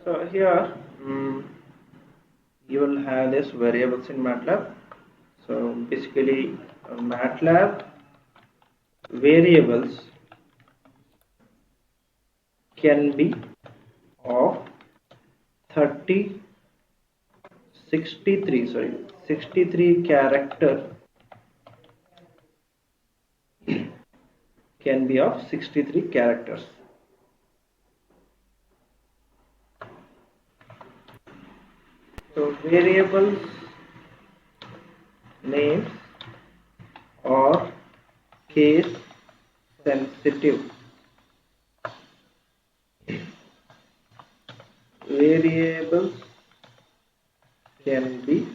So here you will have this variables in MATLAB. So basically MATLAB variables can be of 30 63 character, can be of 63 characters. So variables names are case sensitive. Variables can be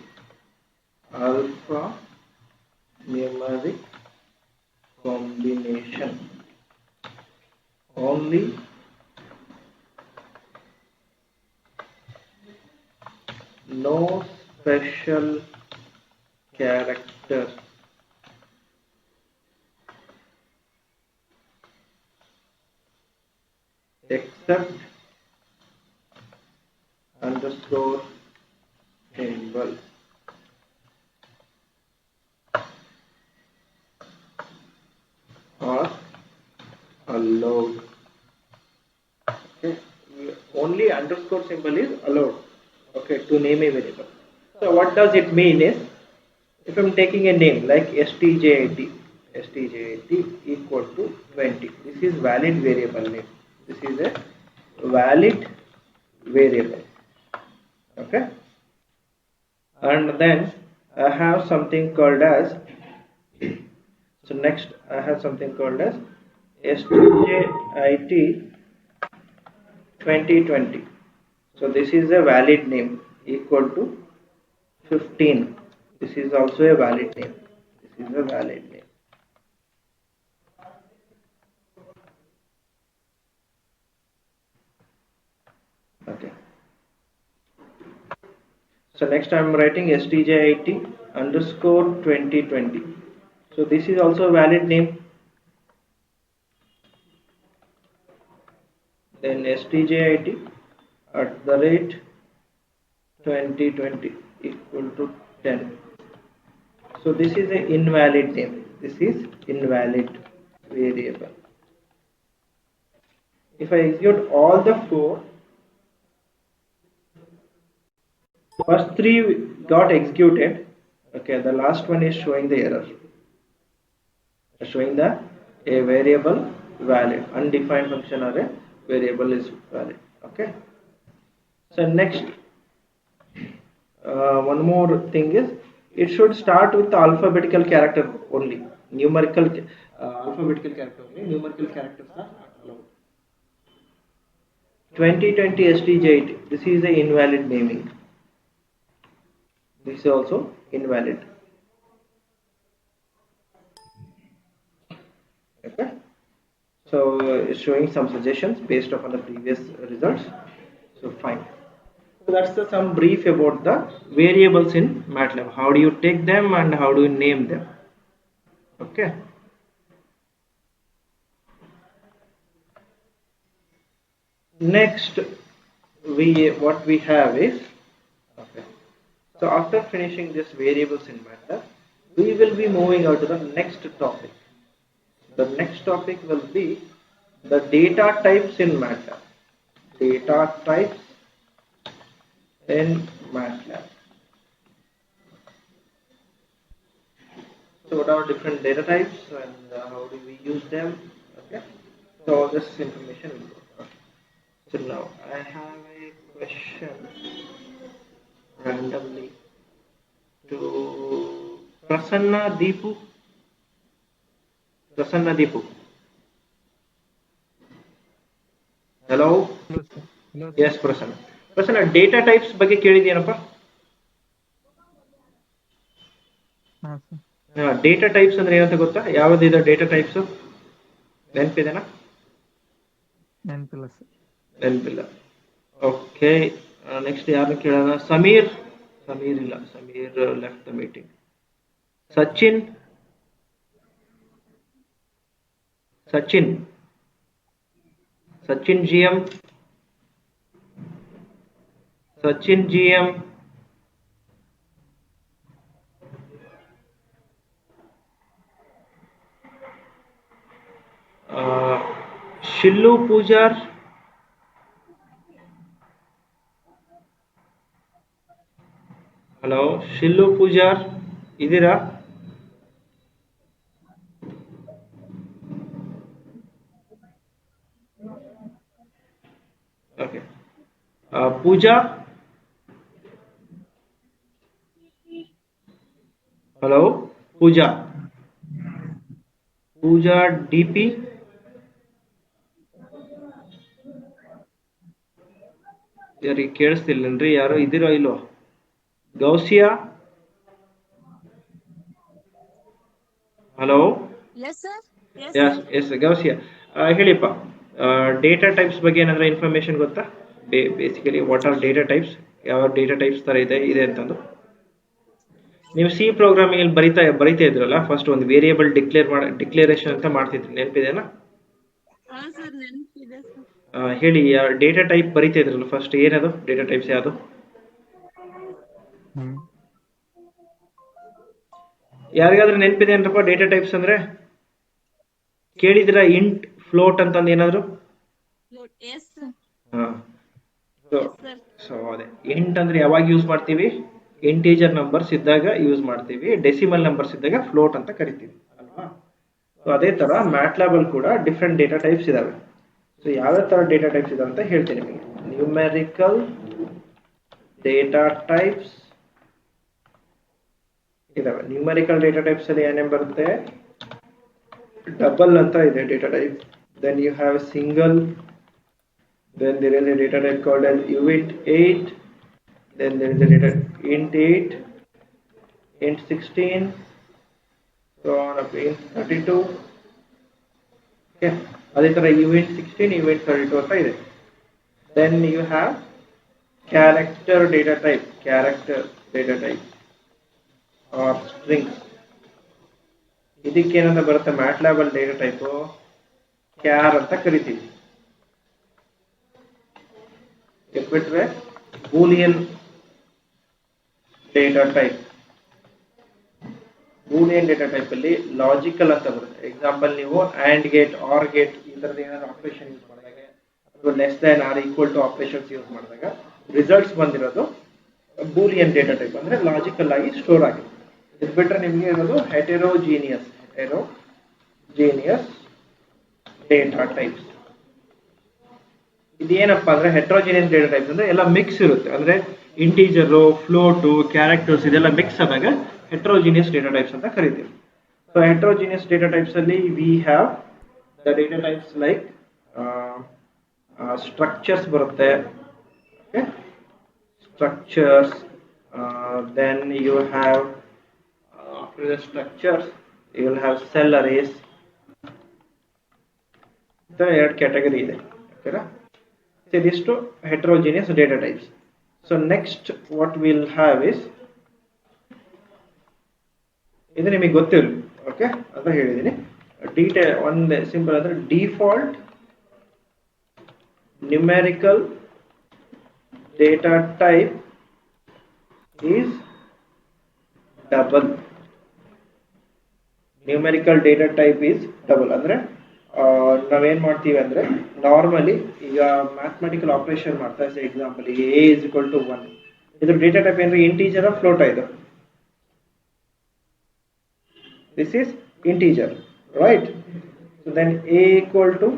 alphanumeric combination. Only no special character except underscore symbol are allowed. Okay, only underscore symbol is allowed. Okay, to name a variable. So what does it mean is, if I'm taking a name like stj80, equal to 20, this is valid variable name. This is a valid variable. Okay, and then I have something called as, so next I have something called as stjit 2020. So this is a valid name equal to 15. This is also a valid name. This is a valid name. Okay. So next I am writing stj80 underscore 2020. So this is also a valid name. Then stj80 at the rate 2020 equal to 10. So this is an invalid name. This is invalid variable. If I execute all the four, first three got executed. Okay, the last one is showing the error. Showing the a variable valid, undefined function or a variable is valid. Okay. So next, one more thing is, it should start with the alphabetical character only. Numerical alphabetical character only. Numerical characters are not allowed. 2020 STJ8. This is a invalid naming. This is also invalid. Okay. So it's showing some suggestions based upon the previous results. So fine. So that's some brief about the variables in MATLAB. How do you take them and how do you name them? Okay. Next, what we have is, okay. So after finishing this variables in MATLAB, we will be moving on to the next topic. The next topic will be the data types in MATLAB. Data types in MATLAB. So what are different data types and how do we use them? Okay. So all this information will go. Okay. So now I have a question randomly to Prasanna Deepu. Prasanna Deepu. Hello. Hello, sir. Hello, sir. Yes, Prasanna. Prasanna, data types ಬಗ್ಗೆ ಕೇಳಿದ್ಯೇನಪ್ಪ? ಹಾಂ sir. Data types ಅಂದ್ರೆ ಏನಂತ ಗೊತ್ತಾ? ಯಾವ್ದಿದೆ data types? ನೆನಪಿದೆನಾ? ನೆನಪಿಲ್ಲ sir. ನೆನಪಿಲ್ಲ. Okay. Next ಯಾರನ್ನ ಕೇಳೋಣ? ಸಮೀರ್. ಸಮೀರ್ ಇಲ್ಲ. Sameer left the meeting. Sachin. Sachin. Sachin GM. Sachin GM. Shillu Pujar. Hello Shillu Pujar ಇದ್ದೀರಾ? Okay. Pooja. Hello Pooja. Pooja D P. ಯಾರಿಗೆ ಕೇಳಿಸ್ತಿಲ್ಲನ್ರಿ? ಯಾರು ಇದ್ದೀರೋ ಇಲ್ವೋ? Gousiya. Hello. Yes, sir. Yes, sir. Yes yes Gousiya. ಹೇಳಿಪ್ಪ, ಡೇಟಾ ಟೈಪ್ಸ್ ಬಗ್ಗೆ ಏನಾದರೂ ಇನ್ಫಾರ್ಮೇಶನ್ ಗೊತ್ತಾ? Basically what are data types, ಯಾವ ಡೇಟಾ ಟೈಪ್ಸ್ ಥರ ಇದೆ ಅಂತಂದು. ನೀವು ಸಿ ಪ್ರೋಗ್ರಾಮಿಂಗ್ ಅಲ್ಲಿ ಬರಿತಾ ಇದ್ರಲ್ಲ, ಫಸ್ಟ್ ಒಂದು ವೇರಿಯೇಬಲ್ ಡಿಕ್ಲೇರೇಷನ್ ಅಂತ ಮಾಡ್ತಿದ್ರಿ, ನೆನಪಿದೆನಾ? ಹಾ ಸರ್, ನೆನಪಿದೆ ಸರ್. ಹೇಳಿ, ಡೇಟಾ ಟೈಪ್ ಬರಿತಾ ಇದ್ರಲ್ಲ ಫಸ್ಟ್, ಏನದು ಡೇಟಾ ಟೈಪ್ಸ್ ಯಾವುದು? ಯಾರಿಗಾದ್ರೂ ನೆನಪಿದೆ ಅಂತಪ್ಪ ಡೇಟಾ ಟೈಪ್ಸ್ ಅಂದ್ರೆ? ಕೇಳಿದಿರಾ ಇಂಟ್ ಫ್ಲೋಟ್ ಅಂತಂದು ಏನಾದ್ರು? Yes, sir. ಹಾ. Yes, sir. ಸೊ ಅದೇ ಇಂಟ್ ಅಂದ್ರೆ ಯಾವಾಗ ಯೂಸ್ ಮಾಡ್ತೀವಿ? ಇಂಟೀಜರ್ ನಂಬರ್ಸ್ ಇದ್ದಾಗ ಯೂಸ್ ಮಾಡ್ತೀವಿ, ಡೆಸಿಮಲ್ ನಂಬರ್ಸ್ ಇದ್ದಾಗ ಫ್ಲೋಟ್ ಅಂತ ಕರಿತೀವಿ ಅಲ್ವಾ? ಸೊ ಅದೇ ತರ ಮ್ಯಾಟ್ಲ್ಯಾಬ್ ಅಲ್ಲಿ ಕೂಡ ಡಿಫ್ರೆಂಟ್ ಡೇಟಾ ಟೈಪ್ಸ್ ಇದಾವೆ. ಸೊ ಯಾವ್ಯಾವ ತರ ಡೇಟಾ ಟೈಪ್ಸ್ ಇದಾವೆ ಅಂತ ಹೇಳ್ತೀನಿ ನಿಮಗೆ. ನ್ಯೂಮೆರಿಕಲ್ ಡೇಟಾ ಟೈಪ್ಸ್ ಇದಾವೆ. ನ್ಯೂಮೆರಿಕಲ್ ಡೇಟಾ ಟೈಪ್ಸ್ ಅಲ್ಲಿ ಏನೇನು ಬರುತ್ತೆ? ಡಬಲ್ ಅಂತ ಇದೆ data type. Then you have single. Then there is a data type called as int8. Then there is a data int8, int16, so on up to int32. Okay, ಅದೇ ತರ int16, int32 ಅಂತ ಇದೆ. Then you have character data type or strings. ಇದಕ್ಕೇನಂತ ಬರುತ್ತೆ MATLAB ಅಲ್ಲಿ data type char ಅಂತ ಕರಿತೀವಿ. ಬಿಟ್ರೆ Boolean data type. Boolean data type ಅಲ್ಲಿ ಲಾಜಿಕಲ್ ಅಂತ ಬರುತ್ತೆ. ಎಕ್ಸಾಂಪಲ್, ನೀವು ಆಂಡ್ ಗೇಟ್, ಆರ್ ಗೇಟ್ ಈ ತರದ ಏನಾದ್ರು ಆಪರೇಷನ್ ಯೂಸ್ ಮಾಡಿದಾಗ, ಅಥವಾ less than or equal to operations use ಮಾಡಿದಾಗ ರಿಸಲ್ಟ್ಸ್ ಬಂದಿರೋದು ಬೂಲಿಯನ್ ಡೇಟಾ ಟೈಪ್, ಅಂದ್ರೆ ಲಾಜಿಕಲ್ ಆಗಿ ಸ್ಟೋರ್ ಆಗಿದೆ. ಇದು ಬಿಟ್ರೆ ನಿಮಗೆ ಇರೋದು ಹೆಟೆರೋಜೀನಿಯಸ್ ಡೇಟಾ ಟೈಪ್ಸ್. ಇದೇನಪ್ಪ ಅಂದ್ರೆ ಹೆಟ್ರೋಜಿನಿಯಸ್ ಡೇಟಾ ಟೈಪ್ಸ್ ಅಂದ್ರೆ ಎಲ್ಲ ಮಿಕ್ಸ್ ಇರುತ್ತೆ, ಅಂದ್ರೆ ಇಂಟೀಜರು, ಫ್ಲೋಟು, ಕ್ಯಾರೆಕ್ಟರ್ಸ್ ಇದೆಲ್ಲ ಮಿಕ್ಸ್ ಆದಾಗ ಹೆಟ್ರೋಜಿನಿಯಸ್ ಡೇಟಾ ಟೈಪ್ಸ್ ಅಂತ ಕರಿತೀವಿ. ಸೊ ಹೆಟ್ರೋಜಿನಿಯಸ್ ಡೇಟಾ ಟೈಪ್ಸ್ ಅಲ್ಲಿ we have the data types like structures ಬರುತ್ತೆ. Structures, then you have after the structures you will have cell arrays. ಎರಡು category ಇದೆ. ಓಕೆನಾ? ಇದಿಷ್ಟು heterogeneous data types. So next what will have is, ಇದು ನಿಮಗೆ ಗೊತ್ತಿರಲಿ, okay ಅಂತ ಹೇಳಿದ್ದೀನಿ. ಒಂದು ಸಿಂಪಲ್ ಅಂದ್ರೆ default numerical data type is double. Numerical data type is double ಅಂದ್ರೆ ನಾವೇನ್ ಮಾಡ್ತೀವಿ ಅಂದ್ರೆ, ನಾರ್ಮಲಿ ಈಗ ಮ್ಯಾಥಮೆಟಿಕಲ್ ಆಪರೇಷನ್ ಮಾಡ್ತಾ ಇದ್ದೆ, example a is equal to 1, ಇದ್ರ ಡೇಟಾ ಟೈಪ್ ಏನ್ರಿ ಇಂಟೀಜರ್ ಫ್ಲೋಟ್ ಇದು? This is integer, right? So then a equal to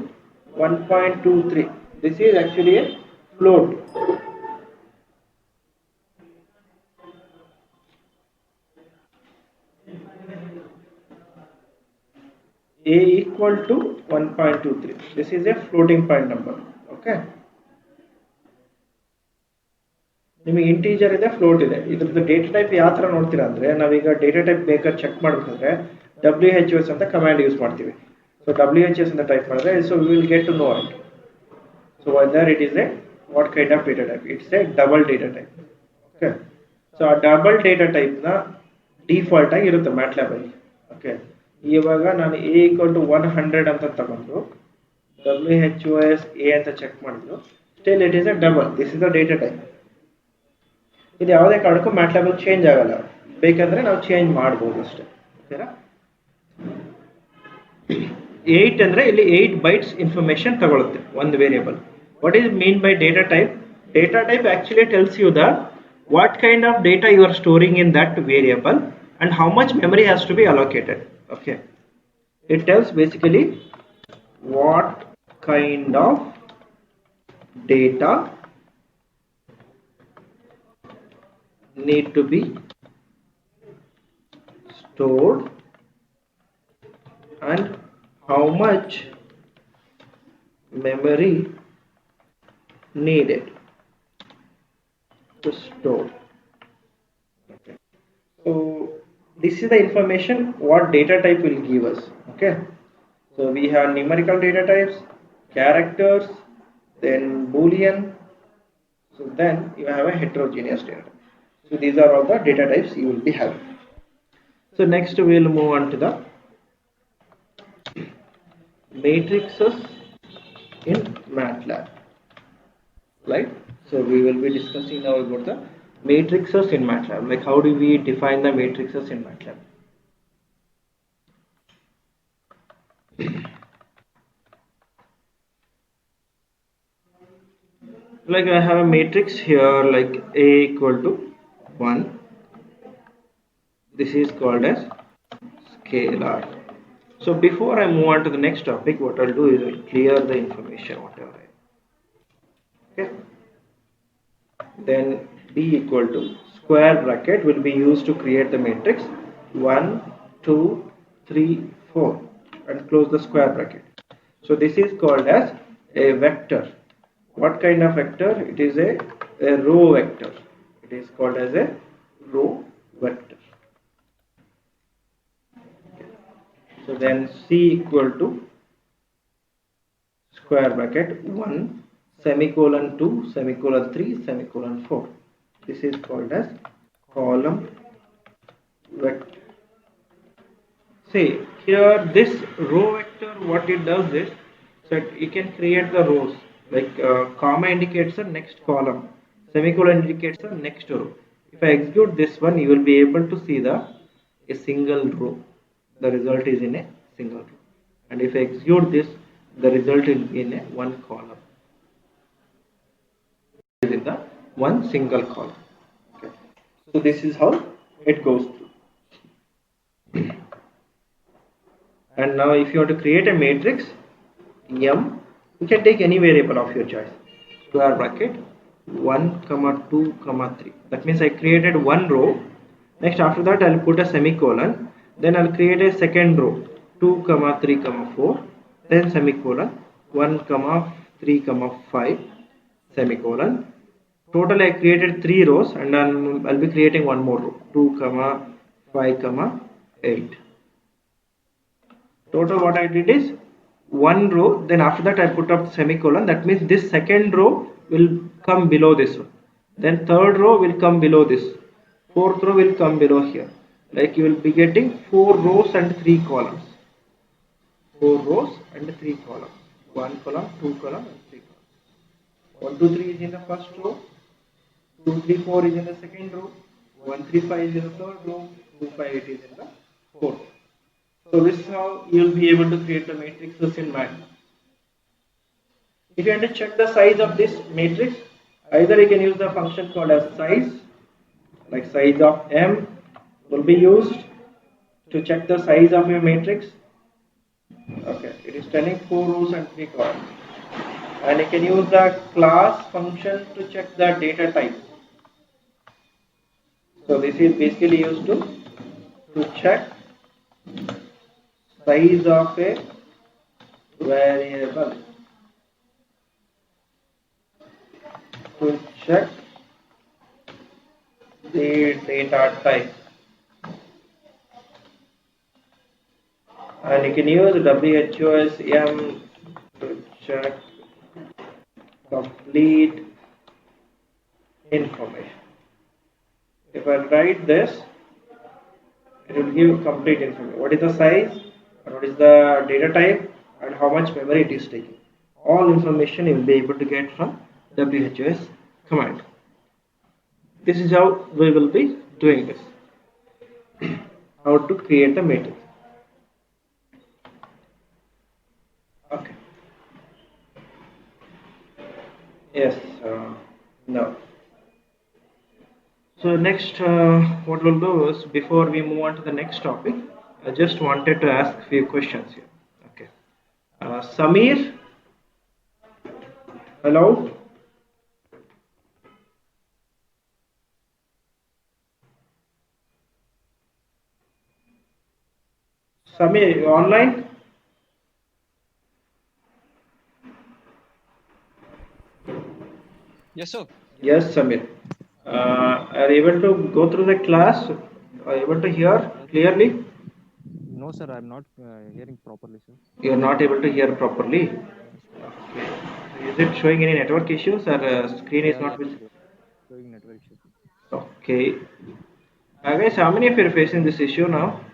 1.23, this is actually a float. A equal to 1.23. This is a floating point number. Okay. ನಿಮಗೆ integer ಇದೆ, float ಇದೆ. ಇದ್ರದ್ದು data type ಯಾವ ತರ ನೋಡ್ತೀರಾ ಅಂದ್ರೆ, ನಾವೀಗ ಡೇಟಾ ಟೈಪ್ ಬೇಕಾದ್ರೆ ಚೆಕ್ ಮಾಡಬೇಕಂದ್ರೆ WHS ಅಂತ ಕಮಾಂಡ್ ಯೂಸ್ ಮಾಡ್ತೀವಿ. ಸೊ WHS ಅಂತ ಟೈಪ್ ಮಾಡಿದ್ರೆ, so we will get to know it. So whether it is a what kind of data type, it's a double data type. Okay. So ಆ double data type ನ default ಆಗಿ ಇರುತ್ತೆ MATLAB ಅಲ್ಲಿ. Okay. ಇವಾಗ ನಾನು A equal to 100 ಅಂತ ತಗೊಂಡು WHOS A ಅಂತ ಚೆಕ್ ಮಾಡಿದ್ರು, still it is a double. This is a data type. ಇದು ಯಾವುದೇ ಕಾರಣಕ್ಕೂ ಮ್ಯಾಟ್ಲ್ಯಾಬ್ ಚೇಂಜ್ ಆಗಲ್ಲ, ಬೇಕಂದ್ರೆ ನಾವು ಚೇಂಜ್ ಮಾಡ್ಬೋದು ಅಷ್ಟೇ. ಓಕೆನಾ? 8 ಅಂದ್ರೆ ಇಲ್ಲಿ 8 ಬೈಟ್ಸ್ ಇನ್ಫಾರ್ಮೇಶನ್ ತಗೊಳುತ್ತೆ ಒಂದು variable. What is mean by data type? Data type actually tells you the what kind of data you are storing in that variable and how much memory has to be allocated. Okay, it tells basically what kind of data need to be stored and how much memory needed to store. Okay, so this is the information what data type will give us. Okay, so we have numerical data types, characters, then boolean, so then you have a heterogeneous data type. So these are all the data types you will be having. So next we will move on to the matrices in MATLAB, right? So we will be discussing now about the matrices in MATLAB, like how do we define the matrices in MATLAB. Like I have a matrix here, like A equal to 1. This is called as scalar. So before I move on to the next topic, what I'll do is I'll clear the information whatever I. Okay. Then B equal to square bracket will be used to create the matrix 1, 2, 3, 4 and close the square bracket. So this is called as a vector. What kind of vector? It is a row vector. It is called as a row vector. So then C equal to square bracket 1 semicolon 2 semicolon 3 semicolon 4. This is called as column vector. See here, this row vector, what it does is, so you can create the rows, like comma indicates the next column, semicolon indicates the next row. If I execute this one, you will be able to see a single row. The result is in a single row. And if I execute this, the result will be in a one column. Is in the one single column. Okay. So this is how it goes through. And now if you want to create a matrix M, you can take any variable of your choice. Square bracket 1, 2, 3. That means I created one row. Next after that I'll put a semicolon. Then I'll create a second row 2, 3, 4. Then semicolon 1, 3, 5. Semicolon. Total I created 3 rows and I'll be creating one more row 2, 5, 8. Total what I did is one row, then after that I put up semicolon. That means this second row will come below this one, then third row will come below this, fourth row will come below here. Like you will be getting 4 rows and 3 columns. 4 rows and 3 columns. 1 column, 2 column and 3 columns. 1, 2, 3 is in the first row, 2, 3, 4 is in the second row, 1, 3, 5 is in the third row, 2, 5, 8 is in the fourth. So this is how you will be able to create the matrices in MATLAB. If you want to check the size of this matrix, either you can use the function called as size, like size of M will be used to check the size of your matrix. Okay, it is telling 4 rows and 3 columns. And you can use the class function to check the data type. So this is basically used to check size of a variable, to check the data type. And you can use WHOSM to check complete information. If I write this, it will give complete information. What is the size, and what is the data type, and how much memory it is taking. All information you will be able to get from WHOS command. This is how we will be doing this. How to create the matrix. Okay. Yes. No. So next, what we'll do is before we move on to the next topic, I just wanted to ask a few questions here. Okay. Samir, hello. Samir, you online? Yes, sir. Yes, Samir. Are you able to go through the class? Are you able to hear clearly? No, sir, I'm not hearing properly, sir. You are not able to hear properly. Yes, sir. Okay. Is it showing any network issues or screen is Yeah, not yeah, visible? showing network issue. Okay. Guys, how many of you are facing this issue now?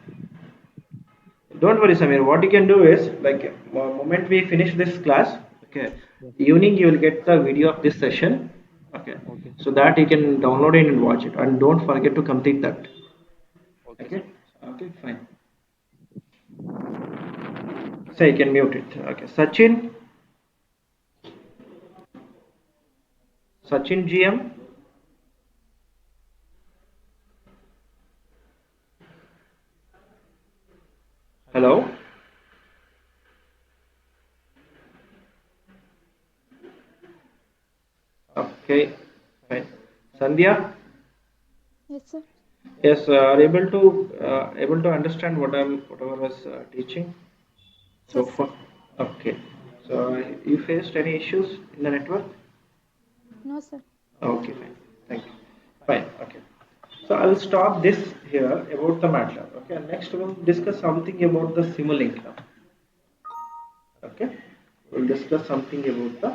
Don't worry, Samir. What you can do is, like, moment we finish this class, okay, Yes. evening you will get the video of this session, okay, Okay. so that you can download it and watch it, and don't forget to complete that. Okay, Okay, sir. okay, fine. So you can mute it. Okay, Sachin GM. Hello. Okay, fine. Sandhya. Yes, sir. Yes, are able to understand whatever I was teaching so Yes, sir. far. Okay. So you faced any issues in the network? No, sir. Okay, fine. Thank you. Fine. Okay. So I'll stop this here about the MATLAB. Okay. And next we'll discuss something about the Simulink now. Okay. We'll discuss something about the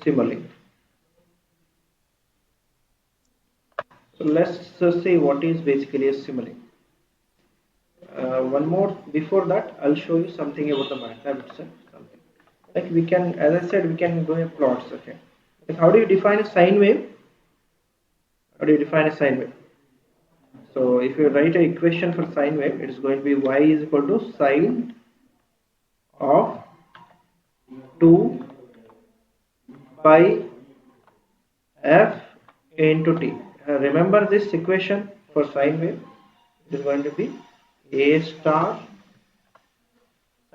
Simulink. So let's see what is basically a Simulink. One more before that, I'll show you something about the MATLAB itself. Something like we can, as I said, we can do a plots. Okay. Like how do you define a sine wave? How do you define a sine wave? So if you write an equation for sine wave, it is going to be y is equal to sine of 2 pi f into t. Remember this equation for sine wave? It is going to be a star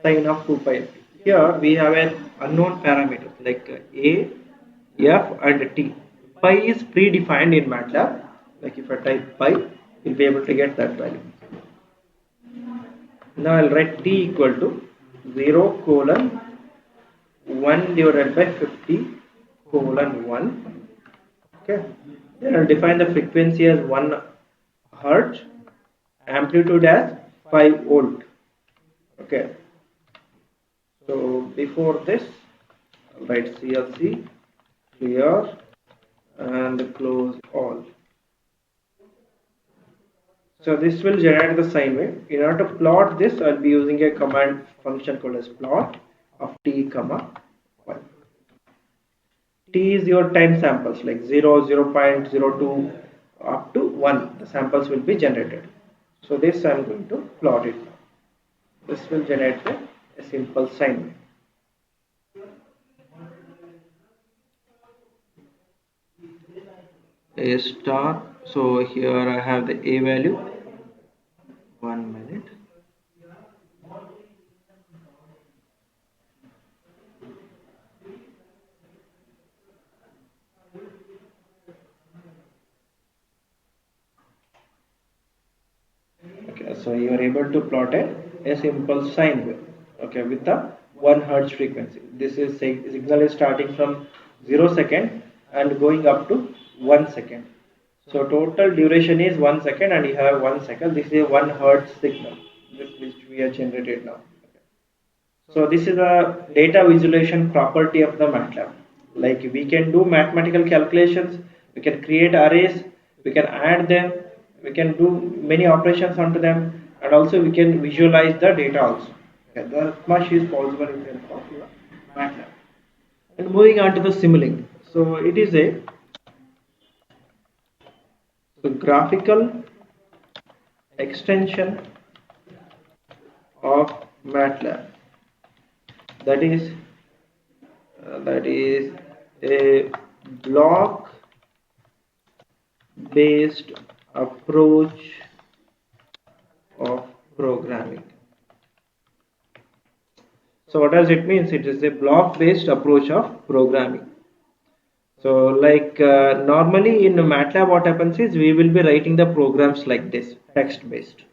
sine of 2 pi f. Here we have an unknown parameter like a, f and t. Pi is predefined in MATLAB. Like if I type pi, you'll be able to get that value. Now I'll write t equal to 0 colon 1 divided by 50 colon 1. Okay. Then I'll define the frequency as 1 hertz, amplitude as 5 volt. Okay. So before this, I'll write CLC clear and close all. So this will generate the sine wave. In order to plot this, I'll be using a command function called as plot of t comma 1. T is your time samples like 0, 0.02 up to 1. The samples will be generated. So this I'm going to plot it now. This will generate a simple sine wave. A star. So here I have the A value. 1 minute. Okay, so you are able to plot a simple sine wave. Okay, with the 1 hertz frequency. This is signal is starting from 0 second and going up to 1 second. So total duration is 1 second and you have 1 second. This is a 1 hertz signal which we have generated now. Okay. So this is a data visualization property of the MATLAB. Like we can do mathematical calculations, we can create arrays, we can add them, we can do many operations onto them, and also we can visualize the data also. Okay, that much is possible with the help of your MATLAB. And moving on to the Simulink. So it is a So graphical extension of MATLAB, that is a block based approach of programming. So what does it mean? It is a block based approach of programming. So like normally in MATLAB what happens is we will be writing the programs like this, text based.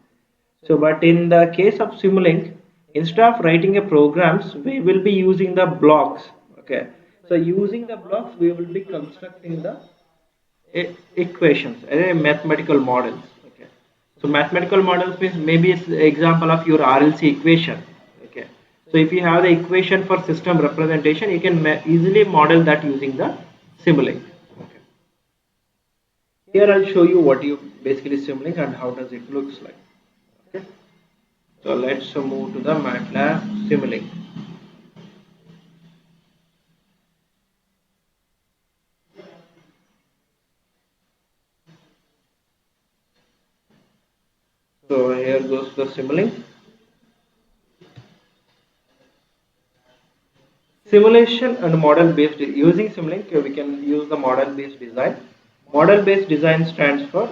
So but in the case of Simulink, instead of writing a programs, we will be using the blocks. Okay. So using the blocks, we will be constructing the equations, mathematical models. Okay. So mathematical models means maybe it's the example of your RLC equation. Okay. So if you have the equation for system representation, you can easily model that using the Simulink. Okay. Here I'll show you what you basically Simulink and how does it looks like. Okay. So let's move to the MATLAB Simulink. So here goes the Simulink. Simulation and model based, using Simulink we can use the model based design. Model based design stands for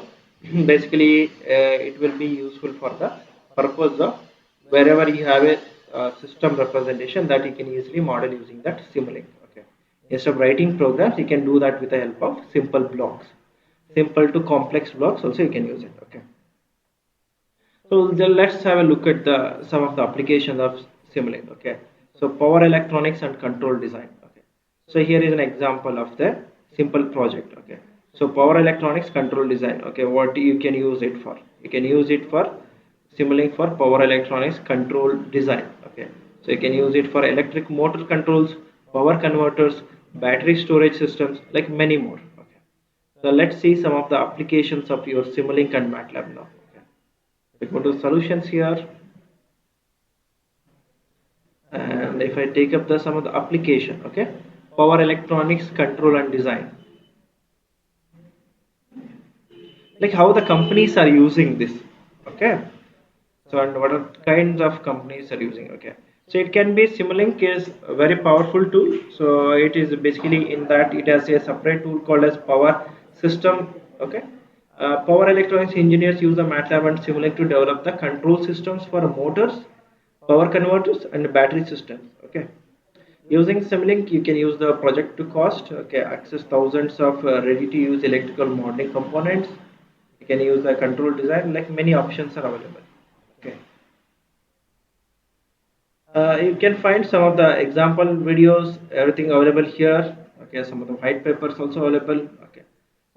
basically it will be useful for the purpose of wherever you have a system representation that you can easily model using that Simulink. Okay. Instead of writing programs, you can do that with the help of simple blocks. Simple to complex blocks also you can use it. Okay. So let's have a look at the some of the applications of Simulink. Okay. So power electronics and control design. Okay. So here is an example of the simple project. Okay. So power electronics control design. Okay. What you can use it for? You can use it for Simulink for power electronics control design. Okay. So you can use it for electric motor controls, power converters, battery storage systems, like many more. Okay. So let's see some of the applications of your Simulink and MATLAB now. We go to solutions here, and if I take up the some of the application, okay, power electronics control and design, like how the companies are using this. Okay. So and what are kinds of companies are using. Okay. So it can be Simulink is a very powerful tool. So it is basically in that it has a separate tool called as power system. Okay. Power electronics engineers use the MATLAB and Simulink to develop the control systems for motors, power converters, and battery systems. Okay. Using Simulink, you can use the project to cost. Okay. Access thousands of ready-to-use electrical modeling components. You can use the control design. Like many options are available. Okay. You can find some of the example videos, everything available here. Okay, some of the white papers also available. Okay,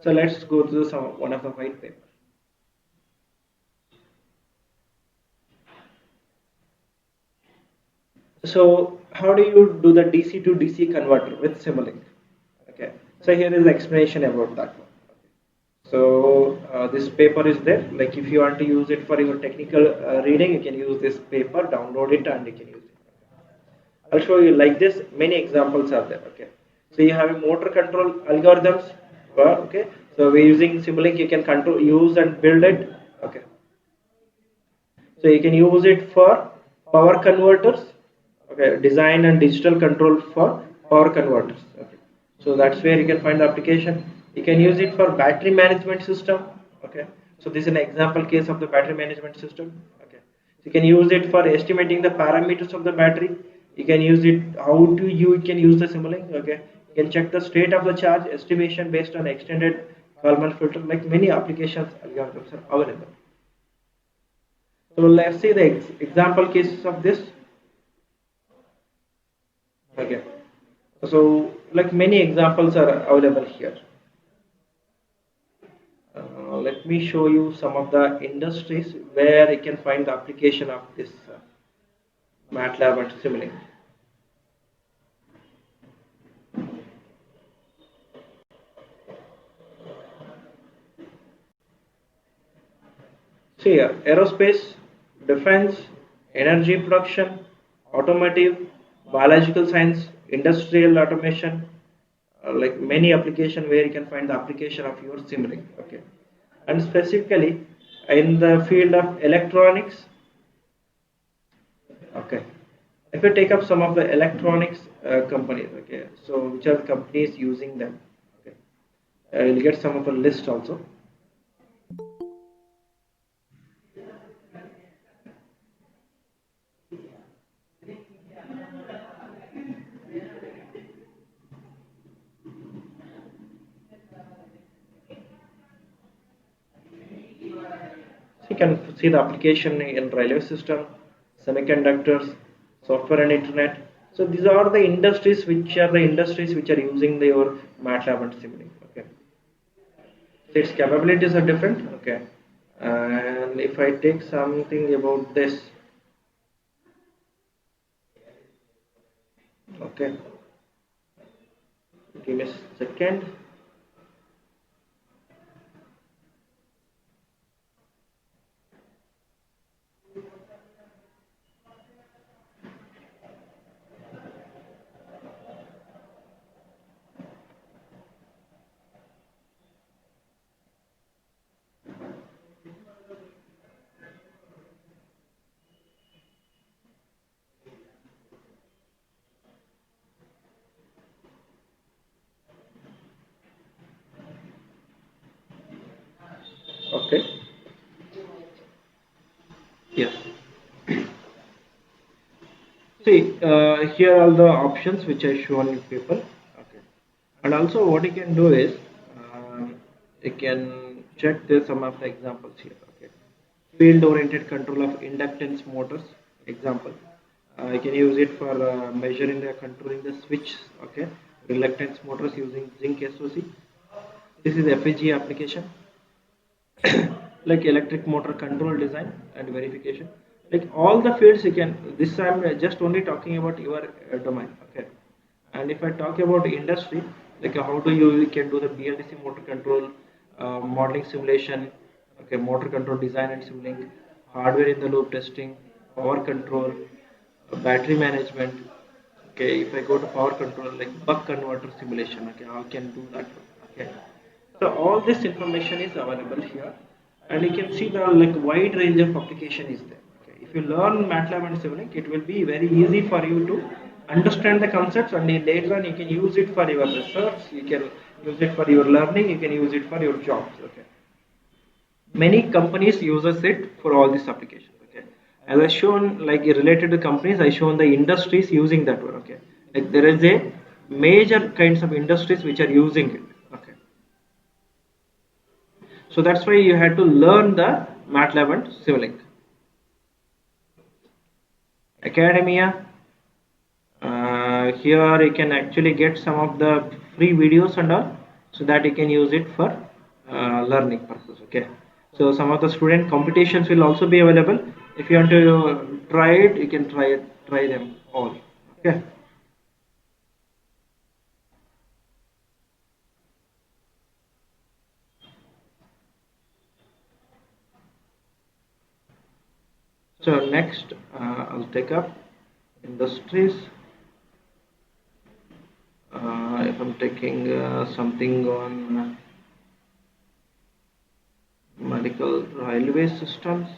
so let's go through one of the white paper. So how do you do the DC to DC converter with Simulink? Okay, so here is the explanation about that one. So this paper is there. Like if you want to use it for your technical reading, you can use this paper, download it, and you can use it. I'll show you like this. Many examples are there. Okay. So you have a motor control algorithms. Okay. So we're using Simulink. You can control, use and build it. Okay. So you can use it for power converters. Okay. Design and digital control for power converters. Okay. So that's where you can find the application. You can use it for battery management system. Okay. So this is an example case of the battery management system. Okay. So you can use it for estimating the parameters of the battery. You can use it, how do you can use the Simulink. Okay. You can check the state of the charge estimation based on extended Kalman filter. Like many applications algorithms are available. So let's see the example cases of this. Okay. So like many examples are available here. Let me show you some of the industries where you can find the application of this MATLAB and Simulink. See here, aerospace, defense, energy production, automotive, biological science, industrial automation, like many application where you can find the application of your Simulink. Okay. and specifically in the field of electronics. Okay, if you take up some of the electronics companies, okay, so which are the companies using them? Okay, you'll get some of a list also. So you can see the application in railway system, semiconductors, software and internet. So these are the industries which are using your MATLAB and Simulink. Okay, so its capabilities are different. Okay, and if I take something about this, okay, give me a second. Okay, yes. See, here are the options which I shown in paper. Okay, and also what you can do is you can check this some of the examples here. Okay, field-oriented control of inductance motors. Example, you can use it for measuring the controlling the switch. Okay, reluctance motors using zinc SOC. This is FPGA application. Like electric motor control design and verification, like all the fields you can, this I'm just only talking about your domain. Okay, and if I talk about industry, like how do you can do the BLDC motor control, modeling simulation, okay, motor control design and simulating, hardware in the loop testing, power control, battery management. Okay, if I go to power control, like buck converter simulation, okay, I can do that. Okay, so all this information is available here, and you can see the like wide range of application is there. Okay, if you learn MATLAB and Simulink, it will be very easy for you to understand the concepts, and then later on you can use it for your research, you can use it for your learning, you can use it for your jobs. Okay, many companies uses it for all these applications. Okay, as I shown, like related to companies, I shown the industries using that one. Okay, like there is a major kinds of industries which are using it. Okay, so that's why you had to learn the MATLAB and Simulink. Academia, here you can actually get some of the free videos and all, so that you can use it for learning purpose. Okay, so some of the student competitions will also be available. If you want to try it, you can try them all. Okay, so next I'll take up industries. If I'm taking something on medical railway systems.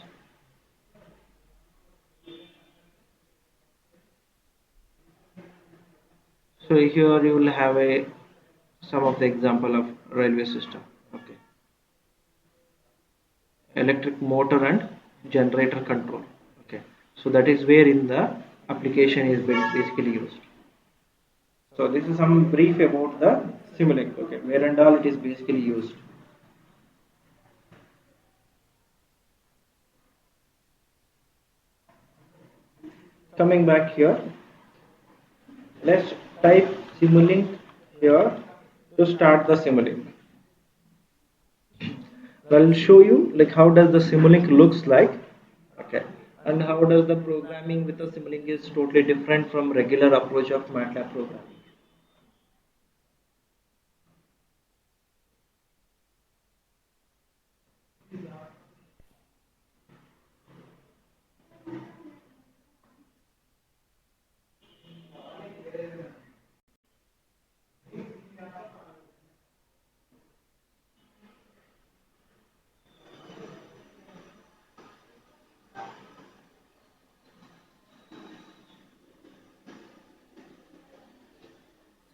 So here you will have a some of the example of railway system. Okay, electric motor and generator control. Okay, so that is where in the application is basically used. So this is some brief about the Simulink. Okay, where and all it is basically used. Coming back here, let's type Simulink here to start the Simulink. I'll show you like how does the Simulink looks like. Okay, and how does the programming with the Simulink is totally different from regular approach of MATLAB programming.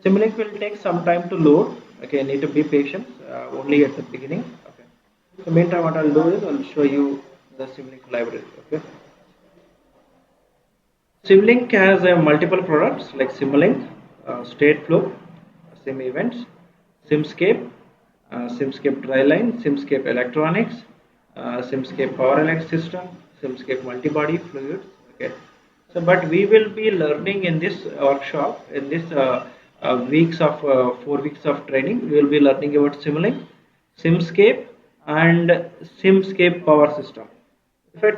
Simulink will take some time to load. Okay, need to be patient. Only at the beginning. Okay. So meantime, what I'll do is I'll show you the Simulink library. Okay. Simulink has multiple products like Simulink, Stateflow, Sim Events, Simscape, Simscape Dryline, Simscape Electronics, Simscape Power Elect System, Simscape Multibody Fluids. Okay. So, but we will be learning in this workshop, in this weeks of 4 weeks of training, we will be learning about Simulink, Simscape, and Simscape Power System. If I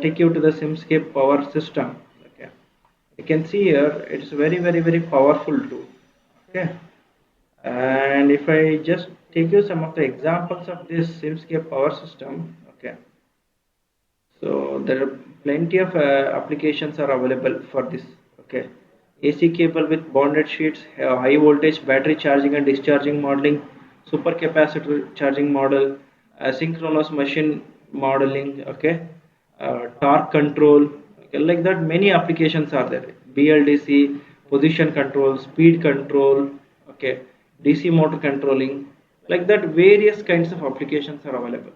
take you to the Simscape Power System, okay, you can see here it's very powerful tool. Okay, and if I just take you some of the examples of this Simscape Power System, okay, so there are plenty of applications are available for this. Okay, AC cable with bonded sheets, high voltage battery charging and discharging modeling, supercapacitor charging model, synchronous machine modeling. Okay, torque control. Okay, like that, many applications are there. BLDC, position control, speed control. Okay, DC motor controlling. Like that, various kinds of applications are available.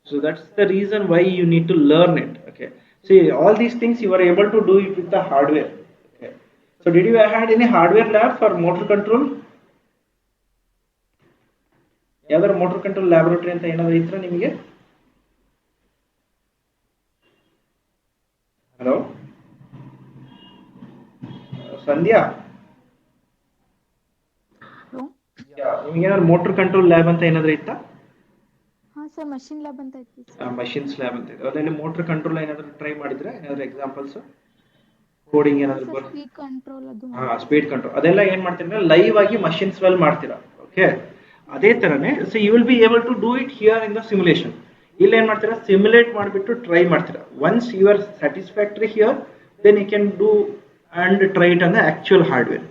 So that's the reason why you need to learn it. Okay, see, all these things you are able to do it with the hardware. Okay, so did you had any hardware lab for motor control? ಯಾವ್ದಾರು motor control laboratory ಅಂತ ಏನಾದ್ರು ಇತ್ರಾ ನಿಮಗೆ? Hello ಸಂಧ್ಯಾ, hello. ನಿಮ್ಗೆ ಏನಾದ್ರು motor control lab ಅಂತ ಏನಾದ್ರು ಇತ್ತಾ? ಹಾ ಸರ್, ಮಷಿನ್ ಲ್ಯಾಬ್ ಅಂತ ಐತಿ ಸರ್. ಮಷಿನ್ಸ್ ಲ್ಯಾಬ್ ಅಂತ ಇದೆ. ಅದರಲ್ಲಿ ಮೋಟರ್ ಕಂಟ್ರೋಲ್ ಏನಾದ್ರು ಟ್ರೈ ಮಾಡಿದ್ರೆ, ಏನಾದ್ರು ಎಕ್ಸಾಂಪಲ್ಸ್ ಕೋಡಿಂಗ್ ಏನಾದ್ರು ಸ್ಪೀಡ್ ಕಂಟ್ರೋಲ್ ಅದು. ಸ್ಪೀಡ್ ಕಂಟ್ರೋಲ್ ಅದೆಲ್ಲ ಏನ್ ಮಾಡ್ತೀರಾ, ಲೈವ್ ಆಗಿ ಮಷಿನ್ಸ್ ವೆಲ್ ಮಾಡ್ತೀರಾ. ಓಕೆ, ಅದೇ ತರನೇ so you will be able to do it here in the simulation. ಇಲ್ಲಿ ಏನ್ ಮಾಡ್ತೀರಾ, ಸಿಮ್ಯುಲೇಟ್ ಮಾಡಿಬಿಟ್ಟು ಟ್ರೈ ಮಾಡ್ತೀರಾ. Once you are satisfactory here, then you can do and try it on the actual hardware.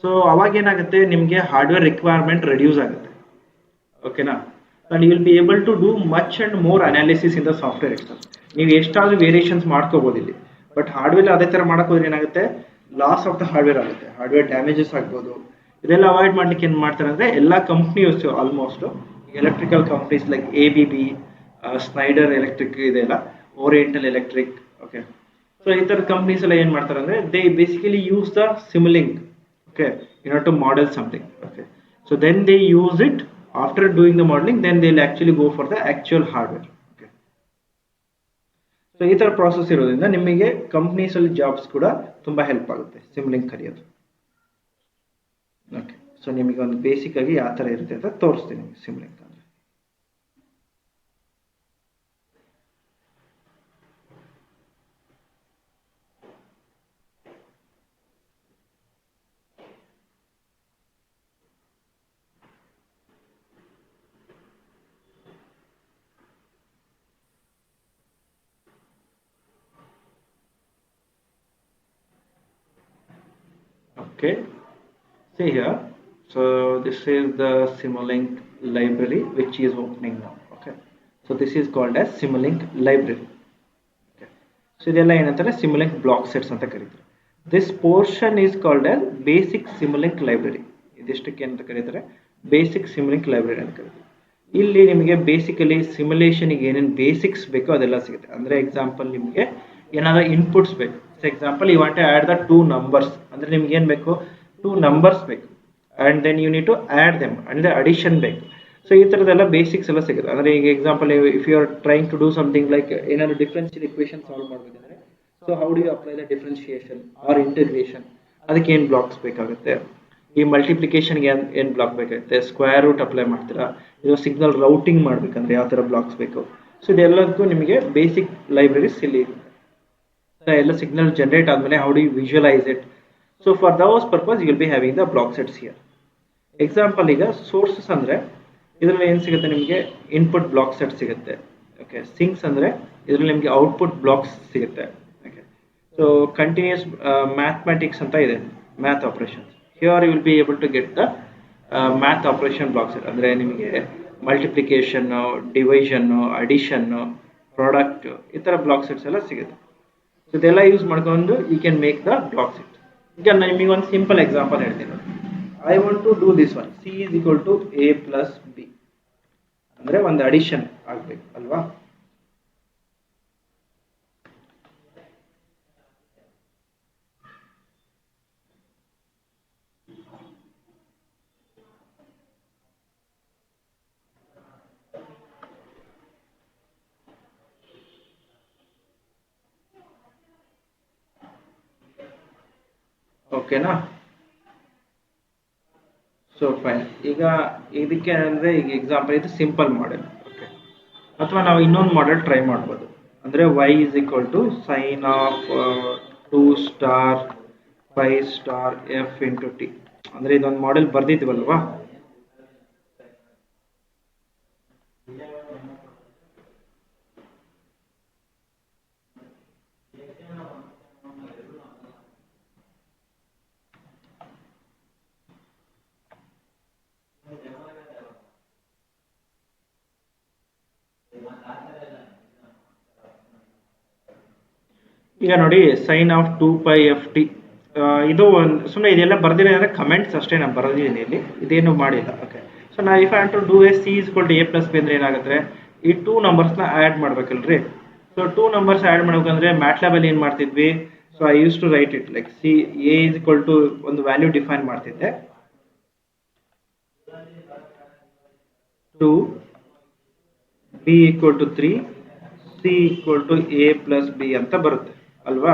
So ಅವಾಗ ಏನಾಗುತ್ತೆ, ನಿಮಗೆ hardware requirement reduce ಆಗುತ್ತೆ. ಓಕೆನಾ, and you will be able to do much and more analysis in the software itself. ನೀವು ಎಷ್ಟಾದ್ರೂ variations ಮಾಡ್ಕೋಬಹುದು ಇಲ್ಲಿ. But hardware ಅದೇ ತರ ಮಾಡಕ್ ಹೋದ್ರೆ ಏನಾಗುತ್ತೆ, ಲಾಸ್ ಆಫ್ ದ ಹಾರ್ಡ್ವೇರ್ ಆಗುತ್ತೆ, ಹಾರ್ಡ್ವೇರ್ ಡ್ಯಾಮೇಜಸ್ ಆಗ್ಬೋದು. ಇದೆಲ್ಲ ಅವಾಯ್ಡ್ ಮಾಡ್ಲಿಕ್ಕೆ ಏನ್ ಮಾಡ್ತಾರೆ ಅಂದ್ರೆ, ಎಲ್ಲಾ companies almost electrical companies like ABB, Schneider Electric ಇದೆಲ್ಲ, ಓರಿಯೆಂಟಲ್ ಎಲೆಕ್ಟ್ರಿಕ್. ಓಕೆ, ಸೊ ಈ ತರ ಕಂಪ್ನೀಸ್ ಎಲ್ಲ ಏನ್ ಮಾಡ್ತಾರೆ ಅಂದ್ರೆ, they basically use the Simulink. Okay, in order to model something. Okay, so then they use it. After doing the modeling, then they'll actually go for the actual hardware. Okay, so ಈ ತರ process ಇರೋದ್ರಿಂದ ನಿಮಗೆ companies ಅಲ್ಲಿ jobs ಕೂಡ ತುಂಬಾ help ಆಗುತ್ತೆ ಸಿಮ್ಯುಲಿಂಕ್ ಕಲಿಯೋದು. Okay, so ನಿಮಗೆ ಒಂದು ಬೇಸಿಕ್ ಆಗಿ ಯಾವ ತರ ಇರುತ್ತೆ ಅಂತ ತೋರಿಸ್ತೀನಿ ಸಿಮ್ಯುಲಿಂಕ್ ಅಂದ್ರೆ. Okay, see here, so this is the Simulink library which is opening now. Okay, so this is called as Simulink library. Okay, so ಇದೆಲ್ಲ ಏನಂತಾರೆ, Simulink block sets ಅಂತ ಕರೀತಾರೆ. This portion is called as basic Simulink library. ಇದಿಷ್ಟಕ್ಕೆ ಅಂತ ಕರೀತಾರೆ, basic Simulink library ಅಂತ ಕರೀತಾರೆ. ಇಲ್ಲಿ ನಿಮಗೆ ಬೇಸಿಕಲಿ ಸಿಮ್ಯುಲೇಷನ್ ಗೆ ಏನೇನು ಬೇಸಿಕ್ಸ್ ಬೇಕೋ ಅದೆಲ್ಲ ಸಿಗುತ್ತೆ. ಅಂದ್ರೆ ಎಕ್ಸಾಂಪಲ್, ನಿಮಗೆ ಏನಾದ್ರು ಇನ್ಪುಟ್ಸ್ ಬೇಕು. Example, you want to add the 2 numbers ಅಂದ್ರೆ ನಿಮ್ಗೆ ಏನ್ ಬೇಕು, 2 ನಂಬರ್ಸ್ ಬೇಕು, and then you need to add them ಅಂದ್ರೆ ಅಡಿಷನ್ ಬೇಕು. ಸೊ ಈ ತರದೆಲ್ಲ ಬೇಸಿಕ್ಸ್ ಎಲ್ಲ ಸಿಗುತ್ತೆ. ಅಂದ್ರೆ ಈಗ example, if you are trying to do something like ಏನಾದ್ರು ಡಿಫರೆನ್ಷಿಯಲ್ ಇಕ್ವೇಷನ್ ಸಾಲ್ವ್ ಮಾಡಬೇಕಂದ್ರೆ, so how do you apply the differentiation or integration, ಅದಕ್ಕೆ ಏನು ಬ್ಲಾಕ್ಸ್ ಬೇಕಾಗುತ್ತೆ. ಈ ಮಲ್ಟಿಪ್ಲಿಕೇಶನ್ಗೆ ಏನು ಬ್ಲಾಕ್ ಬೇಕಾಗುತ್ತೆ, ಸ್ಕ್ವೇರ್ ರೂಟ್ ಅಪ್ಲೈ ಮಾಡ್ತೀರಾ, ಇದು ಸಿಗ್ನಲ್ ರೌಟಿಂಗ್ ಮಾಡ್ಬೇಕಂದ್ರೆ ಯಾವ ತರ ಬ್ಲಾಕ್ಸ್ ಬೇಕು. ಸೊ ಇದೆಲ್ಲದಕ್ಕೂ ನಿಮಗೆ ಬೇಸಿಕ್ ಲೈಬ್ರರೀಸ್ ಇಲ್ಲಿ ಇರುತ್ತೆ. ಎಲ್ಲ ಸಿಗ್ನಲ್ ಜನರೇಟ್ ಆದ್ಮೇಲೆ how do you visualize it. So for those purpose you will be having the block sets here. Example, ಈಗ ಸೋರ್ಸಸ್ ಅಂದ್ರೆ ಇದರಲ್ಲಿ ಏನು ಸಿಗುತ್ತೆ, ನಿಮಗೆ ಇನ್ಪುಟ್ ಬ್ಲಾಕ್ ಸೆಟ್ ಸಿಗುತ್ತೆ. ಓಕೆ, ಸಿಂಕ್ಸ್ ಅಂದ್ರೆ ಇದರಲ್ಲಿ ನಿಮಗೆ ಔಟ್ಪುಟ್ ಬ್ಲಾಕ್ಸ್ ಸಿಗುತ್ತೆ. ಓಕೆ, ಸೊ ಕಂಟಿನ್ಯೂಸ್ ಮ್ಯಾಥಮೆಟಿಕ್ಸ್ ಅಂತ ಇದೆ, math operations. Here you will be able to get the math operation block set. ಅಂದ್ರೆ ನಿಮಗೆ ಮಲ್ಟಿಪ್ಲಿಕೇಶನ್, ಡಿವಿಷನ್, ಅಡಿಷನ್, ಪ್ರಾಡಕ್ಟ್, ಈ ತರ ಬ್ಲಾಕ್ ಸೆಟ್ಸ್ ಎಲ್ಲ ಸಿಗುತ್ತೆ. ಸೊ ಇದೆಲ್ಲ ಯೂಸ್ ಮಾಡ್ಕೊಂಡು you can make the block set. ಈಗ ನಾನು ನಿಮಗೆ ಒಂದು ಸಿಂಪಲ್ ಎಕ್ಸಾಂಪಲ್ ಹೇಳ್ತೀನಿ ನೋಡಿ. I want to do this one, c is equal to a plus b, ಅಂದರೆ ಒಂದು ಅಡಿಷನ್ ಆಗಬೇಕು ಅಲ್ವಾ. ಓಕೆನಾ. So fine. ಈಗ ಇದಕ್ಕೆ ಅಂದರೆ ಈಗ ಎಕ್ಸಾಂಪಲ್ ಇದು ಸಿಂಪಲ್ ಮಾಡೆಲ್. ಓಕೆ, ಅಥವಾ ನಾವು ಇನ್ನೊಂದು ಮಾಡೆಲ್ ಟ್ರೈ ಮಾಡ್ಬೋದು. ಅಂದರೆ y is equal to sine of 2 star 5 star f into t. ಅಂದರೆ ಇದೊಂದು ಮಾಡೆಲ್ ಬರ್ದಿದ್ವಲ್ವಾ. ಈಗ ನೋಡಿ sine of 2 pi f t, ಇದು ಒಂದು ಸುಮ್ಮನೆ ಇದೆಲ್ಲ ಬರ್ದಿರೋ ಅಂದರೆ ಕಮೆಂಟ್ಸ್ ಅಷ್ಟೇ ನಾನು ಬರೆದಿದ್ದೀನಿ ಇಲ್ಲಿ, ಇದೇನು ಮಾಡಿಲ್ಲ. ಓಕೆ, ಸೊ ನಾ if I to do a c is equal to a plus b ಅಂದರೆ ಏನಾಗುತ್ತೆ, ಈ 2 ನಂಬರ್ಸ್ನ ಆ್ಯಡ್ ಮಾಡ್ಬೇಕಲ್ರಿ. ಸೊ 2 ನಂಬರ್ಸ್ ಆ್ಯಡ್ ಮಾಡ್ಬೇಕಂದ್ರೆ ಮ್ಯಾಟ್ಲ್ಯಾಬಲ್ಲಿ ಏನು ಮಾಡ್ತಿದ್ವಿ, so I use to write it like c a is equal to ಒಂದು ವ್ಯಾಲ್ಯೂ ಡಿಫೈನ್ ಮಾಡ್ತಿದ್ದೆ, 2 b equal to 3 c equal to a plus b ಅಂತ ಬರುತ್ತೆ ಅಲ್ವಾ.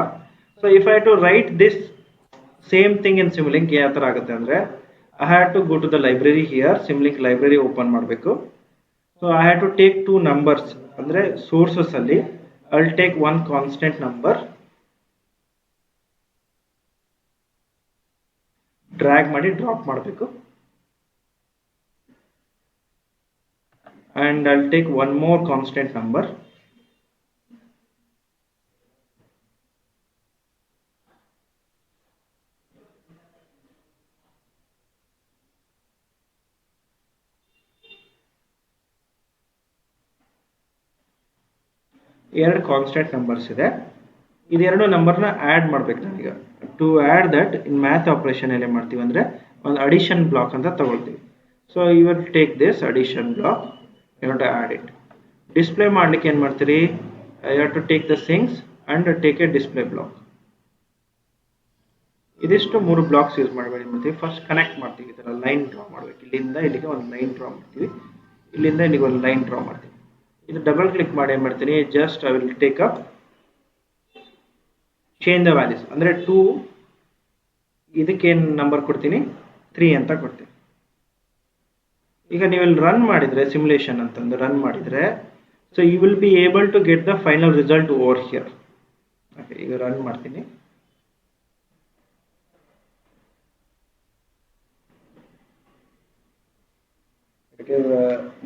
So if I to write this same thing in Simulink ಯಾವ ಥರ ಆಗುತ್ತೆ ಅಂದರೆ, I have to go to the library here, Simulink library open ಮಾಡಬೇಕು. So I have to take 2 numbers, ಅಂದರೆ sources ಅಲ್ಲಿ I will take 1 constant number, drag ಮಾಡಿ drop ಮಾಡಬೇಕು, and I'll take one more constant number, ಎರಡು constant numbers ಇದೆ, ಇದೆರಡು ನಂಬರ್ನ add ಮಾಡ್ಬೇಕು ನಾನೀಗ. To add that in math operation ಎಲ್ಲ ಮಾಡ್ತೀವಿ ಅಂದರೆ ಒಂದು ಅಡಿಷನ್ ಬ್ಲಾಕ್ ಅಂತ ತಗೊಳ್ತೀವಿ. So you will take this addition block, you have to add it. Display ಮಾಡ್ಲಿಕ್ಕೆ ಏನು ಮಾಡ್ತೀರಿ, you have to take the sinks and take a display block. ಇದಿಷ್ಟು 3 ಬ್ಲಾಕ್ಸ್ ಯೂಸ್ ಮಾಡಬೇಡಿ. ಮಾಡ್ತೀವಿ ಫಸ್ಟ್ ಕನೆಕ್ಟ್ ಮಾಡ್ತೀವಿ, ಈ ಥರ ಲೈನ್ ಡ್ರಾ ಮಾಡಬೇಕು. ಇಲ್ಲಿಂದ ಇಲ್ಲಿಗೆ ಒಂದು ಲೈನ್ ಡ್ರಾ ಮಾಡ್ತೀವಿ, ಇಲ್ಲಿಂದ ಇಲ್ಲಿಗೆ ಒಂದು ಲೈನ್ ಡ್ರಾ ಮಾಡ್ತೀವಿ. ಇದು ಡಬಲ್ ಕ್ಲಿಕ್ ಮಾಡಿ ಏನು ಮಾಡ್ತೀನಿ, just I will take up change the values, ಅಂದರೆ 2 ಇದಕ್ಕೇನು ನಂಬರ್ ಕೊಡ್ತೀನಿ, 3 ಅಂತ ಕೊಡ್ತೀನಿ. ಈಗ ನೀವು ಇಲ್ಲಿ ರನ್ ಮಾಡಿದರೆ ಸಿಮ್ಯುಲೇಷನ್ ಅಂತಂದು ರನ್ ಮಾಡಿದರೆ, so you will be able to get the final result over here. Okay, ಈಗ ರನ್ ಮಾಡ್ತೀನಿ.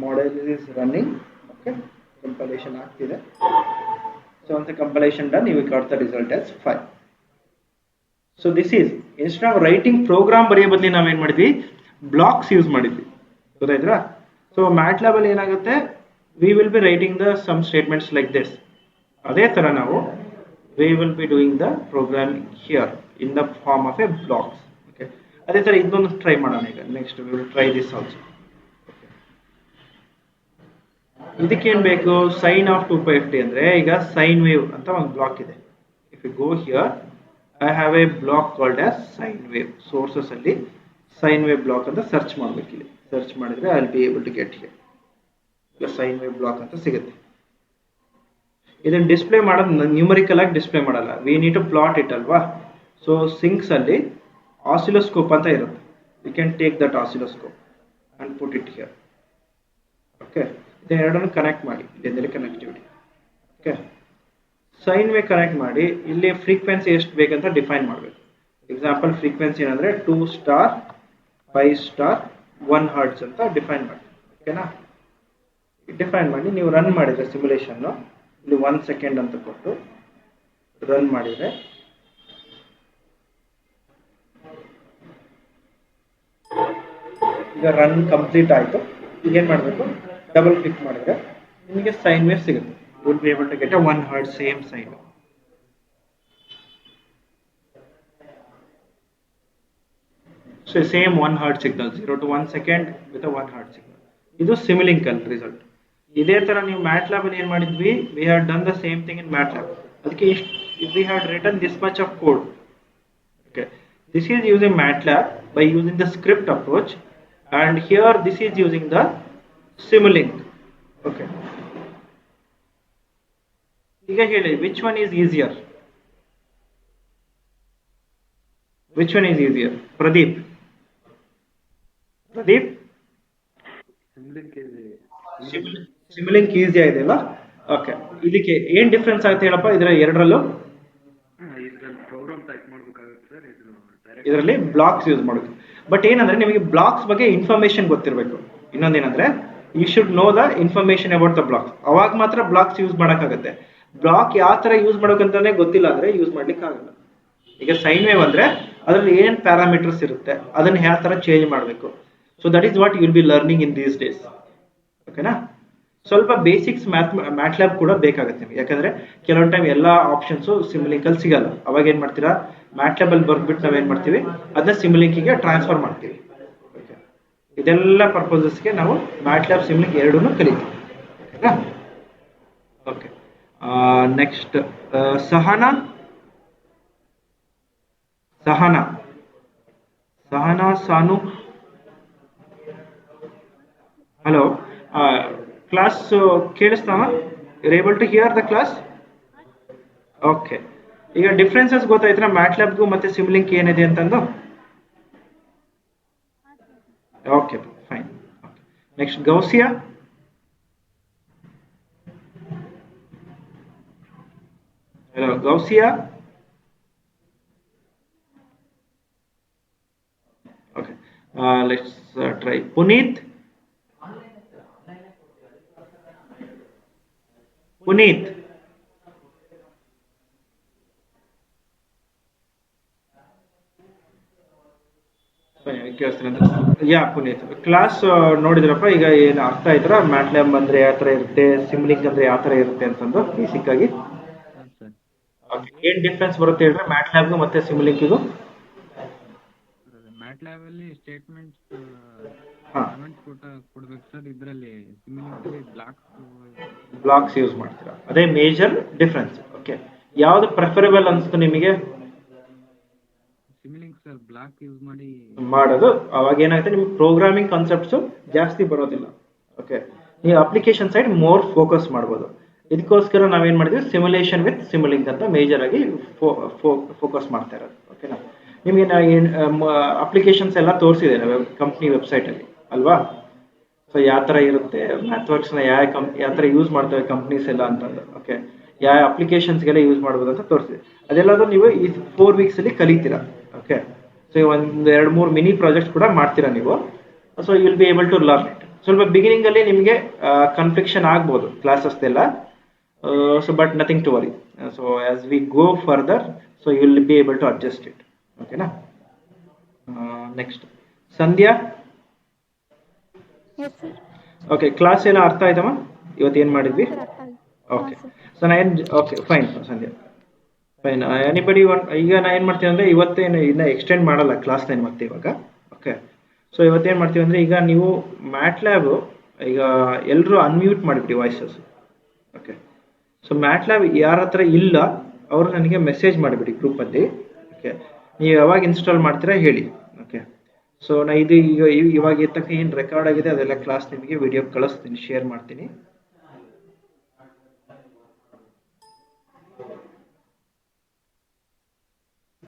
Model is running. Okay, compilation ಆಗ್ತಿದೆ. ಸೊ ಅಂತ compilation done, you got the result as 5. So this is, instead of writing program ಬರೆಯೋ ಬದಲಿ ನಾವೇನು ಮಾಡಿದ್ವಿ, blocks use ಮಾಡಿದ್ವಿ, ಗೊತ್ತಾಯ್ತಾ. ಸೊ ಮ್ಯಾಟ್ಲ್ಯಾಬ್ ಅಲ್ಲಿ ಏನಾಗುತ್ತೆ, we will be writing the some statements like this. ಅದೇ ಥರ ನಾವು we will be doing the programming here in the form of a blocks. Okay, ಅದೇ ಥರ ಇದೊಂದು ಟ್ರೈ ಮಾಡೋಣ ಈಗ. Next we will try this also. ಇದಕ್ಕೇನು ಬೇಕು, sine of 2 pi f t ಅಂದರೆ ಈಗ ಸೈನ್ ವೇವ್ ಅಂತ ಒಂದು ಬ್ಲಾಕ್ ಇದೆ. If you go here, I have a block called as sine wave. Sources ಅಲ್ಲಿ ಸೈನ್ ವೇವ್ ಬ್ಲಾಕ್ ಅಂತ ಸರ್ಚ್ ಮಾಡಬೇಕು. ಇಲ್ಲಿ ಸರ್ಚ್ ಮಾಡಿದ್ರೆ I will be able to get here. ಈಗ ಸೈನ್ ವೇವ್ ಬ್ಲಾಕ್ ಅಂತ ಸಿಗುತ್ತೆ. ಇದನ್ನು ಡಿಸ್ಪ್ಲೇ ಮಾಡೋದು ನ್ಯೂಮರಿಕಲ್ ಆಗಿ ಡಿಸ್ಪ್ಲೇ ಮಾಡಲ್ಲ, we need to plot it ಅಲ್ವಾ. ಸೊ ಸಿಂಕ್ಸ್ ಅಲ್ಲಿ ಆಸಿಲೋಸ್ಕೋಪ್ ಅಂತ ಇರುತ್ತೆ, you can take that oscilloscope and put it here. Okay, ಇದನ್ನೆರಡನ್ನು ಕನೆಕ್ಟ್ ಮಾಡಿ, ಇಲ್ಲಿಂದಲೇ connectivity. Okay, sine wave connect ಮಾಡಿ, ಇಲ್ಲಿ ಫ್ರೀಕ್ವೆನ್ಸಿ ಎಷ್ಟು ಬೇಕಂತ ಡಿಫೈನ್ ಮಾಡಬೇಕು. ಎಕ್ಸಾಂಪಲ್ ಫ್ರೀಕ್ವೆನ್ಸಿ ಏನಂದರೆ 2 ಸ್ಟಾರ್ 5 ಸ್ಟಾರ್ 1 ಹರ್ಟ್ಸ್ ಅಂತ ಡಿಫೈನ್ ಮಾಡಿ. ಓಕೆನಾ, ಡಿಫೈನ್ ಮಾಡಿ ನೀವು ರನ್ ಮಾಡಿದರೆ ಸಿಮ್ಯುಲೇಷನ್ನು, ಇಲ್ಲಿ 1 ಸೆಕೆಂಡ್ ಅಂತ ಕೊಟ್ಟು ರನ್ ಮಾಡಿದರೆ ಈಗ ರನ್ ಕಂಪ್ಲೀಟ್ ಆಯಿತು. ಈಗೇನು ಮಾಡಬೇಕು, ಡಬಲ್ ಕ್ಲಿಕ್ ಮಾಡಿದ್ರೆ ನಿಮಗೆ ಸೈನ್ ವೇವ್ ಸಿಗುತ್ತೆ. Will be able to get a 1 hertz same sine. Same 1 hertz signal 0 to 1 second with 1 hertz signal. ಇದು ಸಿಮಿಲಿಂಕ್ ಅಲ್ಲಿ ರಿಸಲ್ಟ್. ಇದೇ ತರ ನೀವು ಮ್ಯಾಟ್ಲ್ಯಾಬ್ ಅಲ್ಲಿ ಏನ್ ಮಾಡಿದ್ವಿ, we had done the same thing in MATLAB. ಅದಕ್ಕೆ we had written this much of code. Okay, this is using MATLAB by using the script approach, and here this is using the Simulink. Okay, ಈಗ ಹೇಳಿ which one is easier? Which one is easier? Pradeep? Simulink easy ಇದೆ ಅಲ್ಲ? Okay, ಇದಕ್ಕೆ ಏನ್ difference ಆಗುತ್ತೆ ಹೇಳಪ್ಪ ಇದರ ಎರಡರಲ್ಲೂ? ಇದರಲ್ಲಿ ಬ್ಲಾಕ್ಸ್ ಯೂಸ್ ಮಾಡೋದು. ಬಟ್ ಏನಂದ್ರೆ ನಿಮಗೆ ಬ್ಲಾಕ್ಸ್ ಬಗ್ಗೆ ಇನ್ಫಾರ್ಮೇಶನ್ ಗೊತ್ತಿರಬೇಕು. ಇನ್ನೊಂದೇನಂದ್ರೆ you should know the information about the blocks. ಅವಾಗ ಮಾತ್ರ ಬ್ಲಾಕ್ಸ್ ಯೂಸ್ ಮಾಡೋಕ್ಕಾಗತ್ತೆ. ಬ್ಲಾಕ್ ಯಾವ ತರ ಯೂಸ್ ಮಾಡೋಕಂತಾನೆ ಗೊತ್ತಿಲ್ಲ ಅಂದ್ರೆ ಯೂಸ್ ಮಾಡ್ಲಿಕ್ಕೆ ಆಗಲ್ಲ. ಈಗ ಸೈನ್ ವೇವ್ ಅಂದ್ರೆ ಅದ್ರಲ್ಲಿ ಏನೇನು ಪ್ಯಾರಾಮೀಟರ್ಸ್ ಇರುತ್ತೆ, ಅದನ್ನ ಯಾವ ತರ ಚೇಂಜ್ ಮಾಡಬೇಕು. So that is what you will be learning in these days. ಓಕೆನಾ? ಸ್ವಲ್ಪ ಬೇಸಿಕ್ಸ್ ಮ್ಯಾಟ್ಲ್ಯಾಬ್ ಕೂಡ ಬೇಕಾಗುತ್ತೆ ನಿಮಗೆ. ಯಾಕಂದ್ರೆ ಕೆಲವೊಂದು ಟೈಮ್ ಎಲ್ಲ ಆಪ್ಷನ್ಸು ಸಿಮ್ಲಿಂಕ್ ಅಲ್ಲಿ ಸಿಗಲ್ಲ. ಅವಾಗ ಏನ್ ಮಾಡ್ತೀರಾ, ಮ್ಯಾಟ್ಲ್ಯಾಬ್ ಅಲ್ಲಿ ಬರ್ಬಿಟ್ಟು ನಾವೇನ್ ಮಾಡ್ತೀವಿ, ಅದನ್ನ ಸಿಮ್ಲಿಂಕಿಗೆ ಟ್ರಾನ್ಸ್ಫರ್ ಮಾಡ್ತೀವಿ. ಇದೆಲ್ಲ ಪರ್ಪಸಸ್ಗೆ ನಾವು ಮ್ಯಾಟ್ಲ್ಯಾಬ್ ಸಿಮ್ಲಿಂಕ್ ಎರಡೂ ಕಲಿತೀವಿ. Okay, next Sahana Sanu. Hello, class ಕೇಳಿಸ್ತಾವ? You are able to hear the class? Okay, ಈಗ ಡಿಫ್ರೆನ್ಸಸ್ ಗೊತ್ತಾಯ್ತಾ ಮ್ಯಾಟ್ಲ್ಯಾಬ್ಗೂ ಮತ್ತೆ ಸಿಮ್ಲಿಂಕ್ ಏನಿದೆ ಅಂತಂದು? Okay, fine. Next Gousiya. Hello Gousiya. Okay, let's try Puneeth. Yeah Puneeth, class ನೋಡಿದ್ರಪ್ಪ? ಈಗ ಏನು ಅರ್ಥ ಆಯ್ತರ ಮ್ಯಾಟ್ಲ್ಯಾಬ್ ಅಂದ್ರೆ ಯಾವ ತರ ಇರುತ್ತೆ, ಸಿಮ್ಲಿಂಕ್ ಅಂದ್ರೆ ಯಾವ ತರ ಇರುತ್ತೆ ಅಂತಂದು ಬೇಸಿಕ್ ಆಗಿ? ಏನ್ ಡಿಫ್ರೆನ್ಸ್ ಬರುತ್ತೆ ಹೇಳ್ರೆ ಮ್ಯಾಟ್ಲ್ಯಾಬ್ಗೂ ಮತ್ತೆ ಸಿಮ್ಲಿಂಕಿಗೂ? ಮ್ಯಾಟ್ಲ್ಯಾಬ್ ಅಲ್ಲಿ ಸ್ಟೇಟ್ಮೆಂಟ್ಸ್ ಕೊಡ್ಬೇಕು ಸರ್. ಇದರಲ್ಲಿ ಸಿಮ್ಲಿಂಕ್ ಅಲ್ಲಿ ಬ್ಲಾಕ್ಸ್ ಯೂಸ್ ಮಾಡ್ತೀರಾ, ಅದೇ ಮೇಜರ್ ಡಿಫ್ರೆನ್ಸ್. ಓಕೆ, ಯಾವ್ದು ಪ್ರೆಫರಬಲ್ ಅನ್ಸುತ್ತೆ ನಿಮಗೆ? ಸಿಮ್ಲಿಂಕ್ ಸರ್. ಬ್ಲಾಕ್ ಯೂಸ್ ಮಾಡೋದು ಅವಾಗ ಏನಾಗುತ್ತೆ, ನಿಮ್ಗೆ ಪ್ರೋಗ್ರಾಮಿಂಗ್ ಕಾನ್ಸೆಪ್ಟ್ಸ್ ಜಾಸ್ತಿ ಬರೋದಿಲ್ಲ. ಓಕೆ, ನೀವು ಅಪ್ಲಿಕೇಶನ್ ಸೈಡ್ ಮೋರ್ ಫೋಕಸ್ ಮಾಡ್ಬೋದು. ಇದಕ್ಕೋಸ್ಕರ ನಾವೇನ್ ಮಾಡಿದ್ವಿ, ಸಿಮ್ಯುಲೇಷನ್ ವಿತ್ ಸಿಮ್ಲಿಂಕ್ ಅಂತ ಮೇಜರ್ ಆಗಿ ಫೋಕಸ್ ಮಾಡ್ತಾ ಇರೋದು. ಓಕೆನಾ? ನಿಮಗೆ ಅಪ್ಲಿಕೇಶನ್ಸ್ ಎಲ್ಲ ತೋರಿಸಿದೆ ಕಂಪ್ನಿ ವೆಬ್ಸೈಟ್ ಅಲ್ಲಿ ಅಲ್ವಾ? ಸೊ ಯಾವ ತರ ಇರುತ್ತೆ ಮ್ಯಾಥ್ವರ್ಕ್ಸ್ನ, ಯಾವ ತರ ಯೂಸ್ ಮಾಡ್ತವೆ ಕಂಪ್ನೀಸ್ ಎಲ್ಲ ಅಂತಂದು. ಓಕೆ, ಯಾವ ಅಪ್ಲಿಕೇಶನ್ಸ್ಗೆಲ್ಲ ಯೂಸ್ ಮಾಡ್ಬೋದು ಅಂತ ತೋರಿಸಿದೆ. ಅದೆಲ್ಲದು ನೀವು ಈ 4 ವೀಕ್ಸ್ ಅಲ್ಲಿ ಕಲಿತೀರಾ. ಓಕೆ, ಸೊ ಒಂದು 2-3 ಮಿನಿ ಪ್ರಾಜೆಕ್ಟ್ ಕೂಡ ಮಾಡ್ತೀರಾ ನೀವು. So you will be able to learn it. ಸ್ವಲ್ಪ ಬಿಗಿನಿಂಗ್ ಅಲ್ಲಿ ನಿಮಗೆ ಕನ್ಫ್ಲಿಕ್ಷನ್ ಆಗ್ಬೋದು ಕ್ಲಾಸಸ್ ಎಲ್ಲ. So but nothing to worry. So as we go further, so you will be able to adjust it. ಓಕೆನಾ? Next Sandhya. Okay, class ಏನೋ ಅರ್ಥ ಆಯ್ತಮ್ಮ? ಇವತ್ತು ಏನ್ ಮಾಡಿದ್ವಿ? Okay, so okay fine Sandhya, fine. Anybody ಈಗ ನಾ ಏನ್ ಮಾಡ್ತೀವಿ ಅಂದ್ರೆ ಇವತ್ತೇನು ಇನ್ನ ಎಕ್ಸ್ಟೆಂಡ್ ಮಾಡಲ್ಲ ಕ್ಲಾಸ್ನ ಮತ್ತೆ ಇವಾಗ. ಓಕೆ, ಸೊ ಇವತ್ತೇನ್ ಮಾಡ್ತೀವಿ ಅಂದ್ರೆ, ಈಗ ನೀವು ಮ್ಯಾಟ್ಲ್ಯಾಬ್ ಈಗ ಎಲ್ಲರೂ ಅನ್ಮ್ಯೂಟ್ ಮಾಡಿಬಿಡಿ ವಾಯ್ಸಸ್. ಓಕೆ, ಸೊ ಮ್ಯಾಟ್ಲ್ಯಾಬ್ ಯಾರ ಹತ್ರ ಇಲ್ಲ ಅವರು ನನಗೆ ಮೆಸೇಜ್ ಮಾಡಿಬಿಡಿ ಗ್ರೂಪಲ್ಲಿ. ಓಕೆ, ನೀವು ಯಾವಾಗ ಇನ್ಸ್ಟಾಲ್ ಮಾಡ್ತೀರಾ ಹೇಳಿ. ಓಕೆ, ಸೊ ನಾ ಇದು ಇವಾಗ ತಕ್ಕ ಏನು ರೆಕಾರ್ಡ್ ಆಗಿದೆ ಅದೆಲ್ಲ ಕ್ಲಾಸ್ ನಿಮಗೆ ವಿಡಿಯೋ ಕಳಿಸ್ತೀನಿ, ಶೇರ್ ಮಾಡ್ತೀನಿ.